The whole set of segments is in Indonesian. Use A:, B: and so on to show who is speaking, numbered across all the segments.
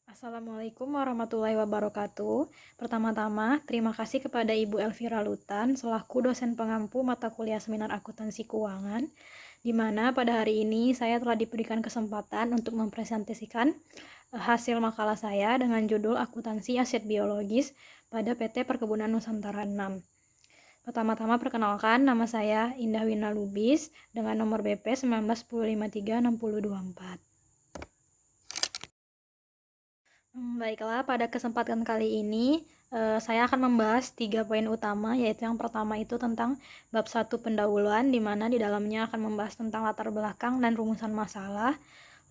A: Assalamualaikum warahmatullahi wabarakatuh. Pertama-tama, terima kasih kepada Ibu Elvira Lutan selaku dosen pengampu mata kuliah seminar akuntansi keuangan, di mana pada hari ini saya telah diberikan kesempatan untuk mempresentasikan hasil makalah saya dengan judul Akuntansi Aset Biologis pada PT Perkebunan Nusantara 6. Pertama-tama perkenalkan, nama saya Indah Wina Lubis dengan nomor BP 1910536024. Baiklah, pada kesempatan kali ini saya akan membahas 3 poin utama, yaitu yang pertama itu tentang bab 1 pendahuluan, di mana di dalamnya akan membahas tentang latar belakang dan rumusan masalah.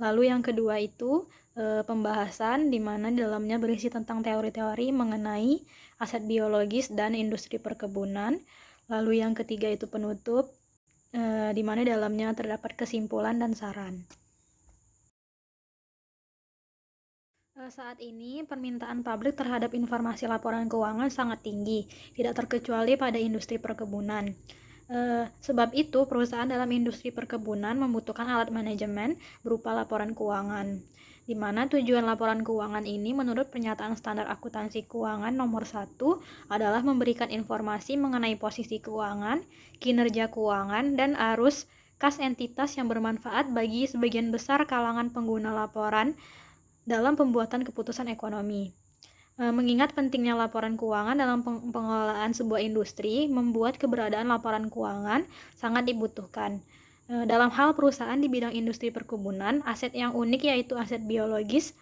A: Lalu yang kedua itu pembahasan, di mana di dalamnya berisi tentang teori-teori mengenai aset biologis dan industri perkebunan. Lalu yang ketiga itu penutup, di mana di dalamnya terdapat kesimpulan dan saran. Saat ini, permintaan publik terhadap informasi laporan keuangan sangat tinggi, tidak terkecuali pada industri perkebunan. Sebab itu, perusahaan dalam industri perkebunan membutuhkan alat manajemen berupa laporan keuangan, di mana tujuan laporan keuangan ini menurut pernyataan standar akuntansi keuangan nomor 1 adalah memberikan informasi mengenai posisi keuangan, kinerja keuangan, dan arus kas entitas yang bermanfaat bagi sebagian besar kalangan pengguna laporan dalam pembuatan keputusan ekonomi. Mengingat pentingnya laporan keuangan dalam pengelolaan sebuah industri, membuat keberadaan laporan keuangan sangat dibutuhkan. Dalam hal perusahaan di bidang industri perkebunan, aset yang unik yaitu aset biologis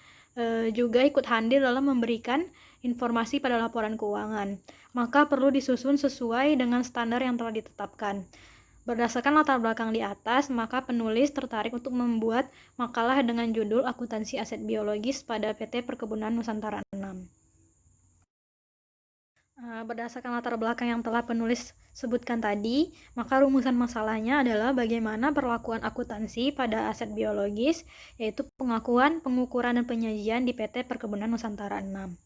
A: juga ikut hadir dalam memberikan informasi pada laporan keuangan. Maka perlu disusun sesuai dengan standar yang telah ditetapkan. Berdasarkan latar belakang di atas, maka penulis tertarik untuk membuat makalah dengan judul Akuntansi Aset Biologis pada PT Perkebunan Nusantara 6. Berdasarkan latar belakang yang telah penulis sebutkan tadi, maka rumusan masalahnya adalah bagaimana perlakuan akuntansi pada aset biologis, yaitu pengakuan, pengukuran, dan penyajian di PT Perkebunan Nusantara 6.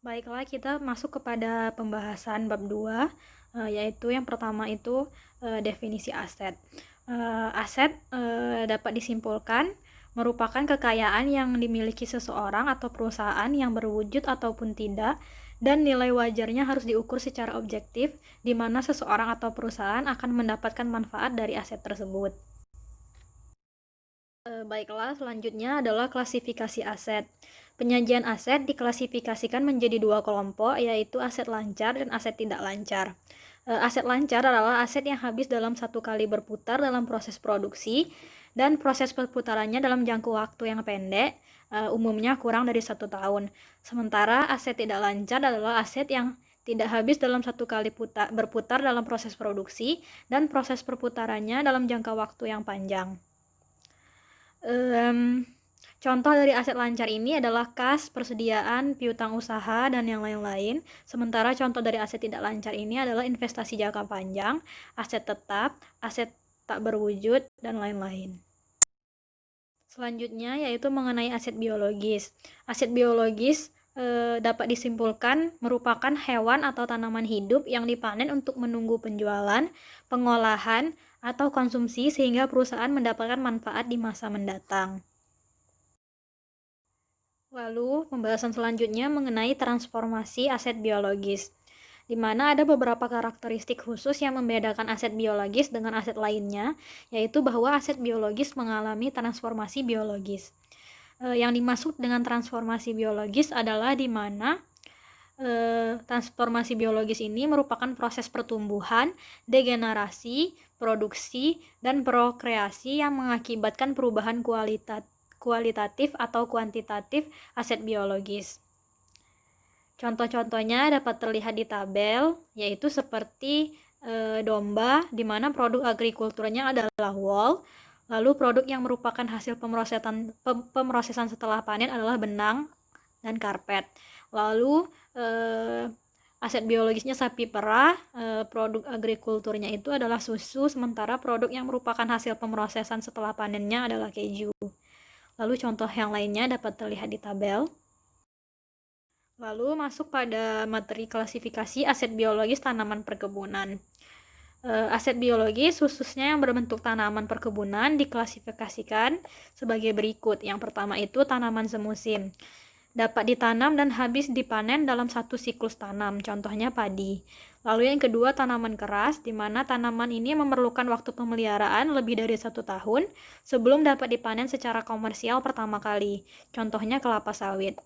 A: Baiklah, kita masuk kepada pembahasan bab 2, yaitu yang pertama itu definisi aset. Aset dapat disimpulkan merupakan kekayaan yang dimiliki seseorang atau perusahaan yang berwujud ataupun tidak, dan nilai wajarnya harus diukur secara objektif, di mana seseorang atau perusahaan akan mendapatkan manfaat dari aset tersebut. Baiklah, selanjutnya adalah klasifikasi aset. Penyajian aset diklasifikasikan menjadi 2 kelompok, yaitu aset lancar dan aset tidak lancar. Aset lancar adalah aset yang habis dalam 1 kali berputar dalam proses produksi, dan proses perputarannya dalam jangka waktu yang pendek, umumnya kurang dari 1 tahun. Sementara aset tidak lancar adalah aset yang tidak habis dalam 1 kali berputar dalam proses produksi, dan proses perputarannya dalam jangka waktu yang panjang. Contoh dari aset lancar ini adalah kas, persediaan, piutang usaha, dan yang lain-lain. Sementara contoh dari aset tidak lancar ini adalah investasi jangka panjang, aset tetap, aset tak berwujud, dan lain-lain. Selanjutnya yaitu mengenai aset biologis. Aset biologis dapat disimpulkan merupakan hewan atau tanaman hidup yang dipanen untuk menunggu penjualan, pengolahan, atau konsumsi sehingga perusahaan mendapatkan manfaat di masa mendatang. Lalu, pembahasan selanjutnya mengenai transformasi aset biologis, di mana ada beberapa karakteristik khusus yang membedakan aset biologis dengan aset lainnya, yaitu bahwa aset biologis mengalami transformasi biologis. Yang dimaksud dengan transformasi biologis adalah di mana transformasi biologis ini merupakan proses pertumbuhan, degenerasi, produksi, dan prokreasi yang mengakibatkan perubahan kualitatif atau kuantitatif aset biologis. Contoh-contohnya dapat terlihat di tabel, yaitu seperti domba, di mana produk agrikulturnya adalah wool, lalu produk yang merupakan hasil pemrosesan setelah panen adalah benang dan karpet. Lalu aset biologisnya sapi perah, produk agrikulturnya itu adalah susu, sementara produk yang merupakan hasil pemrosesan setelah panennya adalah keju. Lalu contoh yang lainnya dapat terlihat di tabel. Lalu masuk pada materi klasifikasi aset biologis tanaman perkebunan. Aset biologis khususnya yang berbentuk tanaman perkebunan diklasifikasikan sebagai berikut. Yang pertama itu tanaman semusim. Dapat ditanam dan habis dipanen dalam satu siklus tanam, contohnya padi. Lalu yang kedua tanaman keras, di mana tanaman ini memerlukan waktu pemeliharaan lebih dari 1 tahun sebelum dapat dipanen secara komersial pertama kali, contohnya kelapa sawit.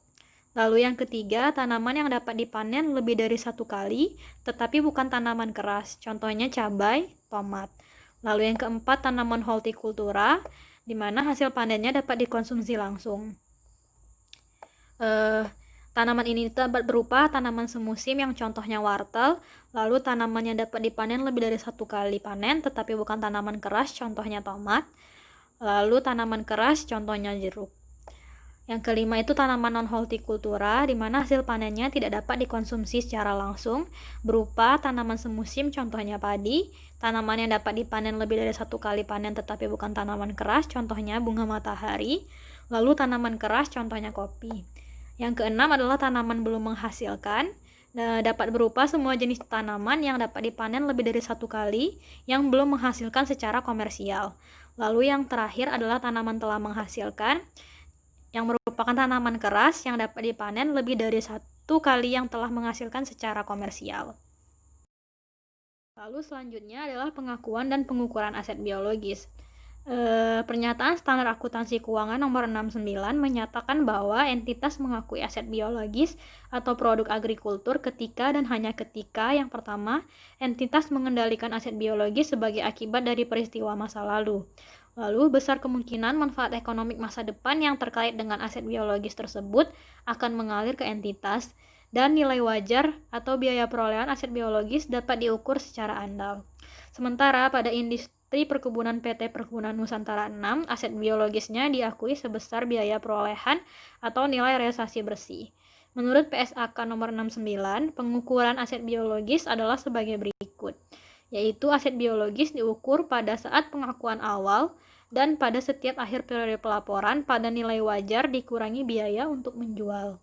A: Lalu yang ketiga, tanaman yang dapat dipanen lebih dari 1 kali, tetapi bukan tanaman keras, contohnya cabai, tomat. Lalu yang keempat, tanaman hortikultura, di mana hasil panennya dapat dikonsumsi langsung. Tanaman ini dapat berupa tanaman semusim yang contohnya wortel, lalu tanaman yang dapat dipanen lebih dari 1 kali panen, tetapi bukan tanaman keras, contohnya tomat. Lalu tanaman keras, contohnya jeruk. Yang kelima itu tanaman non-hortikultura, di mana hasil panennya tidak dapat dikonsumsi secara langsung, berupa tanaman semusim, contohnya padi, tanaman yang dapat dipanen lebih dari 1 kali panen tetapi bukan tanaman keras, contohnya bunga matahari, lalu tanaman keras, contohnya kopi. Yang keenam adalah tanaman belum menghasilkan, dapat berupa semua jenis tanaman yang dapat dipanen lebih dari 1 kali, yang belum menghasilkan secara komersial. Lalu yang terakhir adalah tanaman telah menghasilkan, yang merupakan tanaman keras yang dapat dipanen lebih dari 1 kali yang telah menghasilkan secara komersial. Lalu selanjutnya adalah pengakuan dan pengukuran aset biologis. Pernyataan standar akuntansi keuangan nomor 69 menyatakan bahwa entitas mengakui aset biologis atau produk agrikultur ketika dan hanya ketika yang pertama, entitas mengendalikan aset biologis sebagai akibat dari peristiwa masa lalu. Lalu, besar kemungkinan manfaat ekonomik masa depan yang terkait dengan aset biologis tersebut akan mengalir ke entitas, dan nilai wajar atau biaya perolehan aset biologis dapat diukur secara andal. Sementara pada industri perkebunan PT Perkebunan Nusantara 6, aset biologisnya diakui sebesar biaya perolehan atau nilai realisasi bersih. Menurut PSAK nomor 69, pengukuran aset biologis adalah sebagai berikut, yaitu aset biologis diukur pada saat pengakuan awal dan pada setiap akhir periode pelaporan pada nilai wajar dikurangi biaya untuk menjual.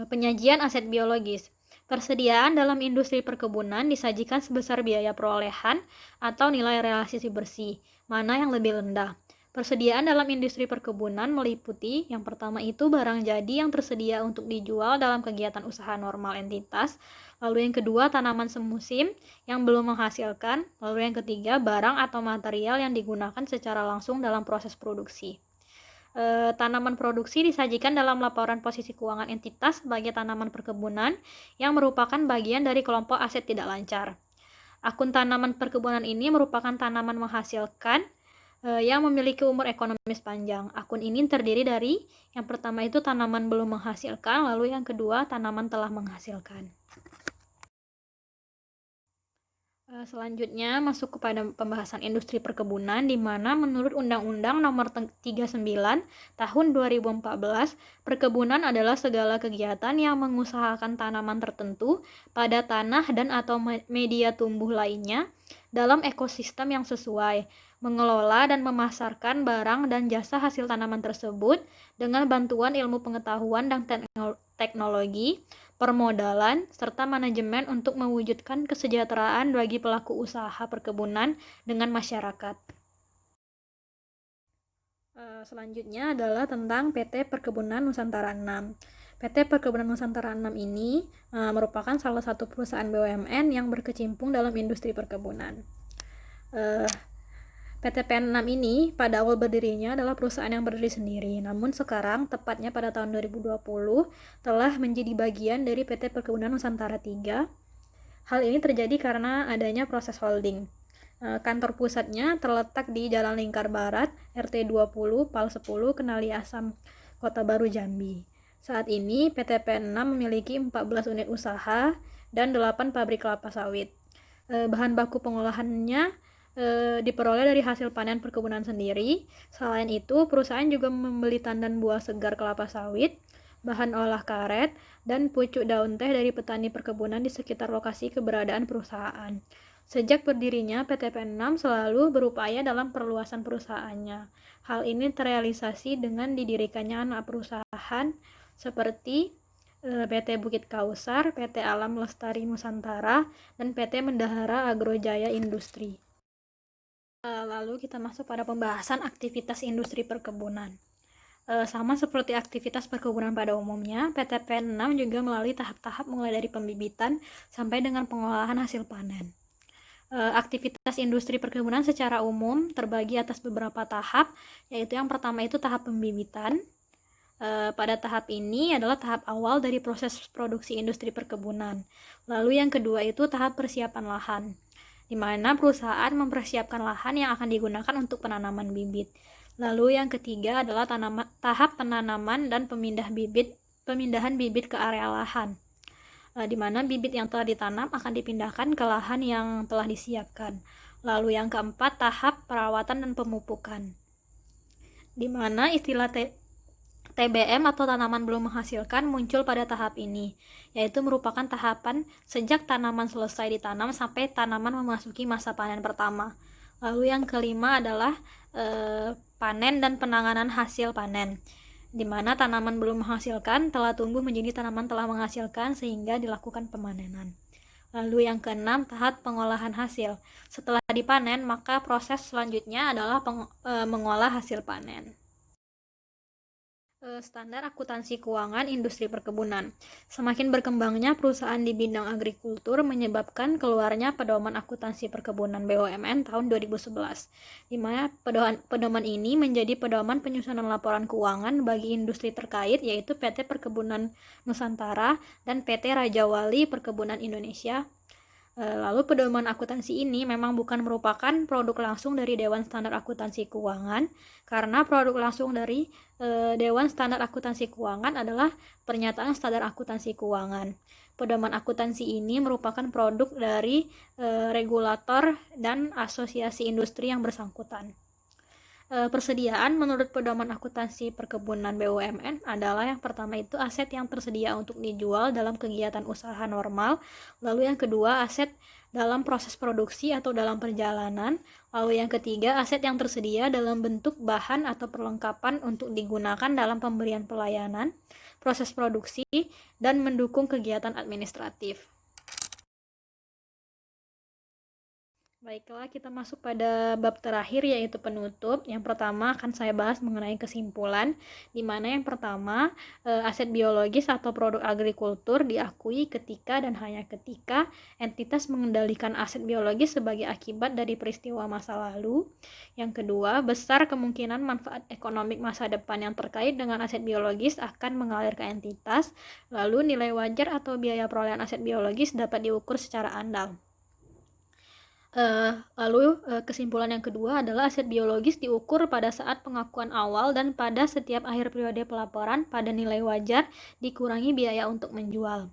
A: Penyajian aset biologis. Persediaan dalam industri perkebunan disajikan sebesar biaya perolehan atau nilai realisasi bersih, mana yang lebih rendah. Persediaan dalam industri perkebunan meliputi yang pertama itu barang jadi yang tersedia untuk dijual dalam kegiatan usaha normal entitas, lalu yang kedua tanaman semusim yang belum menghasilkan, lalu yang ketiga barang atau material yang digunakan secara langsung dalam proses produksi. Tanaman produksi disajikan dalam laporan posisi keuangan entitas sebagai tanaman perkebunan yang merupakan bagian dari kelompok aset tidak lancar. Akun tanaman perkebunan ini merupakan tanaman menghasilkan yang memiliki umur ekonomis panjang. Akun ini terdiri dari yang pertama itu tanaman belum menghasilkan, lalu yang kedua tanaman telah menghasilkan. Selanjutnya masuk kepada pembahasan industri perkebunan, di mana menurut Undang-Undang Nomor 39 Tahun 2014, perkebunan adalah segala kegiatan yang mengusahakan tanaman tertentu pada tanah dan atau media tumbuh lainnya dalam ekosistem yang sesuai, mengelola dan memasarkan barang dan jasa hasil tanaman tersebut dengan bantuan ilmu pengetahuan dan teknologi, permodalan, serta manajemen untuk mewujudkan kesejahteraan bagi pelaku usaha perkebunan dengan masyarakat. Selanjutnya adalah tentang PT Perkebunan Nusantara 6. PT Perkebunan Nusantara 6 ini merupakan salah satu perusahaan BUMN yang berkecimpung dalam industri perkebunan. PT PN 6 ini pada awal berdirinya adalah perusahaan yang berdiri sendiri, namun sekarang, tepatnya pada tahun 2020, telah menjadi bagian dari PT Perkebunan Nusantara 3. Hal ini terjadi karena adanya proses holding. Kantor pusatnya terletak di Jalan Lingkar Barat, RT 20, PAL 10, Kenali Asam, Kota Baru, Jambi. Saat ini, PT PN 6 memiliki 14 unit usaha dan 8 pabrik kelapa sawit. Bahan baku pengolahannya diperoleh dari hasil panen perkebunan sendiri. Selain itu, perusahaan juga membeli tandan buah segar kelapa sawit, bahan olah karet, dan pucuk daun teh dari petani perkebunan di sekitar lokasi keberadaan perusahaan. Sejak berdirinya, PT PN 6 selalu berupaya dalam perluasan perusahaannya. Hal ini terrealisasi dengan didirikannya anak perusahaan seperti PT Bukit Kausar, PT Alam Lestari Nusantara, dan PT Mendahara Agrojaya Industri. Lalu kita masuk pada pembahasan aktivitas industri perkebunan. Sama seperti aktivitas perkebunan pada umumnya, PT PN6 juga melalui tahap-tahap mulai dari pembibitan sampai dengan pengolahan hasil panen. Aktivitas industri perkebunan secara umum terbagi atas beberapa tahap, yaitu yang pertama itu tahap pembibitan. Pada tahap ini adalah tahap awal dari proses produksi industri perkebunan. Lalu yang kedua itu tahap persiapan lahan, di mana perusahaan mempersiapkan lahan yang akan digunakan untuk penanaman bibit. Lalu yang ketiga adalah tahap penanaman dan pemindahan bibit ke area lahan, di mana bibit yang telah ditanam akan dipindahkan ke lahan yang telah disiapkan. Lalu yang keempat tahap perawatan dan pemupukan, di mana istilah TBM atau tanaman belum menghasilkan muncul pada tahap ini, yaitu merupakan tahapan sejak tanaman selesai ditanam sampai tanaman memasuki masa panen pertama. Lalu yang kelima adalah panen dan penanganan hasil panen, di mana tanaman belum menghasilkan telah tumbuh menjadi tanaman telah menghasilkan sehingga dilakukan pemanenan. Lalu yang keenam, tahap pengolahan hasil. Setelah dipanen, maka proses selanjutnya adalah mengolah hasil panen. Standar akuntansi keuangan industri perkebunan. Semakin berkembangnya perusahaan di bidang agrikultur menyebabkan keluarnya Pedoman Akuntansi Perkebunan BUMN tahun 2011, di mana pedoman ini menjadi pedoman penyusunan laporan keuangan bagi industri terkait, yaitu PT Perkebunan Nusantara dan PT Raja Wali Perkebunan Indonesia. Lalu pedoman akuntansi ini memang bukan merupakan produk langsung dari Dewan Standar Akuntansi Keuangan, karena produk langsung dari Dewan Standar Akuntansi Keuangan adalah Pernyataan Standar Akuntansi Keuangan. Pedoman akuntansi ini merupakan produk dari regulator dan asosiasi industri yang bersangkutan. Persediaan menurut Pedoman Akuntansi Perkebunan BUMN adalah yang pertama itu aset yang tersedia untuk dijual dalam kegiatan usaha normal, lalu yang kedua aset dalam proses produksi atau dalam perjalanan, lalu yang ketiga aset yang tersedia dalam bentuk bahan atau perlengkapan untuk digunakan dalam pemberian pelayanan, proses produksi, dan mendukung kegiatan administratif. Baiklah, kita masuk pada bab terakhir yaitu penutup. Yang pertama akan saya bahas mengenai kesimpulan, di mana yang pertama aset biologis atau produk agrikultur diakui ketika dan hanya ketika entitas mengendalikan aset biologis sebagai akibat dari peristiwa masa lalu. Yang kedua, besar kemungkinan manfaat ekonomi masa depan yang terkait dengan aset biologis akan mengalir ke entitas. Lalu nilai wajar atau biaya perolehan aset biologis dapat diukur secara andal. Kesimpulan yang kedua adalah aset biologis diukur pada saat pengakuan awal dan pada setiap akhir periode pelaporan pada nilai wajar dikurangi biaya untuk menjual.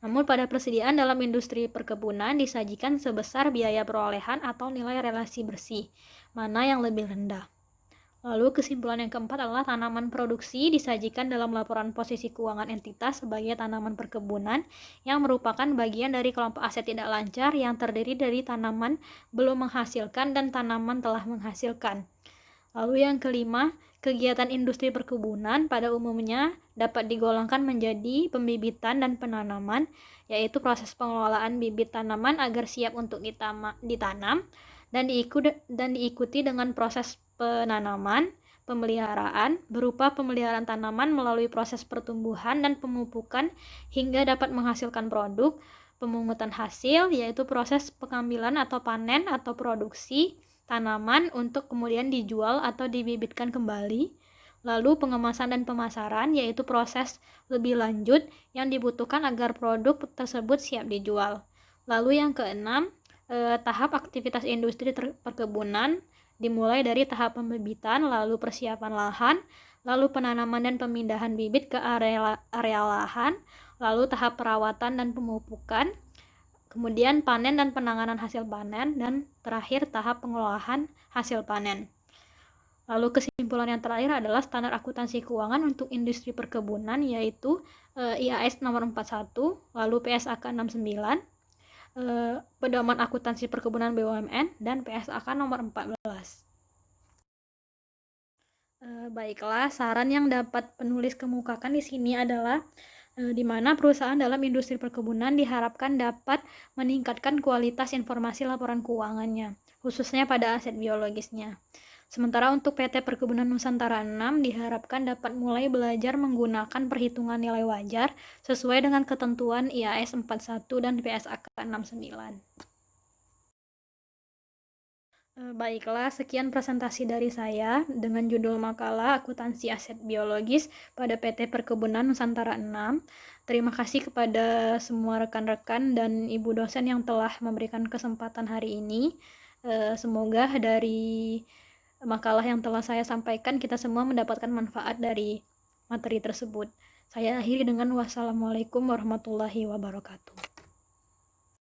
A: Namun pada persediaan dalam industri perkebunan disajikan sebesar biaya perolehan atau nilai relasi bersih, mana yang lebih rendah. Lalu kesimpulan yang keempat adalah tanaman produksi disajikan dalam laporan posisi keuangan entitas sebagai tanaman perkebunan yang merupakan bagian dari kelompok aset tidak lancar yang terdiri dari tanaman belum menghasilkan dan tanaman telah menghasilkan. Lalu yang kelima, kegiatan industri perkebunan pada umumnya dapat digolongkan menjadi pembibitan dan penanaman, yaitu proses pengelolaan bibit tanaman agar siap untuk ditanam dan diikuti dengan proses penanaman, pemeliharaan berupa pemeliharaan tanaman melalui proses pertumbuhan dan pemupukan hingga dapat menghasilkan produk, pemungutan hasil yaitu proses pengambilan atau panen atau produksi tanaman untuk kemudian dijual atau dibibitkan kembali, lalu pengemasan dan pemasaran yaitu proses lebih lanjut yang dibutuhkan agar produk tersebut siap dijual. Lalu yang keenam, tahap aktivitas industri perkebunan dimulai dari tahap pembibitan, lalu persiapan lahan, lalu penanaman dan pemindahan bibit ke area lahan, lalu tahap perawatan dan pemupukan, kemudian panen dan penanganan hasil panen, dan terakhir tahap pengolahan hasil panen. Lalu kesimpulan yang terakhir adalah standar akuntansi keuangan untuk industri perkebunan yaitu IAS nomor 41, lalu PSAK 69, Pedoman Akuntansi Perkebunan BUMN, dan PSAK nomor 14. Baiklah, saran yang dapat penulis kemukakan di sini adalah di mana perusahaan dalam industri perkebunan diharapkan dapat meningkatkan kualitas informasi laporan keuangannya, khususnya pada aset biologisnya. Sementara untuk PT Perkebunan Nusantara 6 diharapkan dapat mulai belajar menggunakan perhitungan nilai wajar sesuai dengan ketentuan IAS 41 dan PSAK 69. Baiklah, sekian presentasi dari saya dengan judul makalah Akuntansi Aset Biologis pada PT Perkebunan Nusantara 6. Terima kasih kepada semua rekan-rekan dan ibu dosen yang telah memberikan kesempatan hari ini. Semoga dari makalah yang telah saya sampaikan kita semua mendapatkan manfaat dari materi tersebut. Saya akhiri dengan wassalamualaikum warahmatullahi wabarakatuh.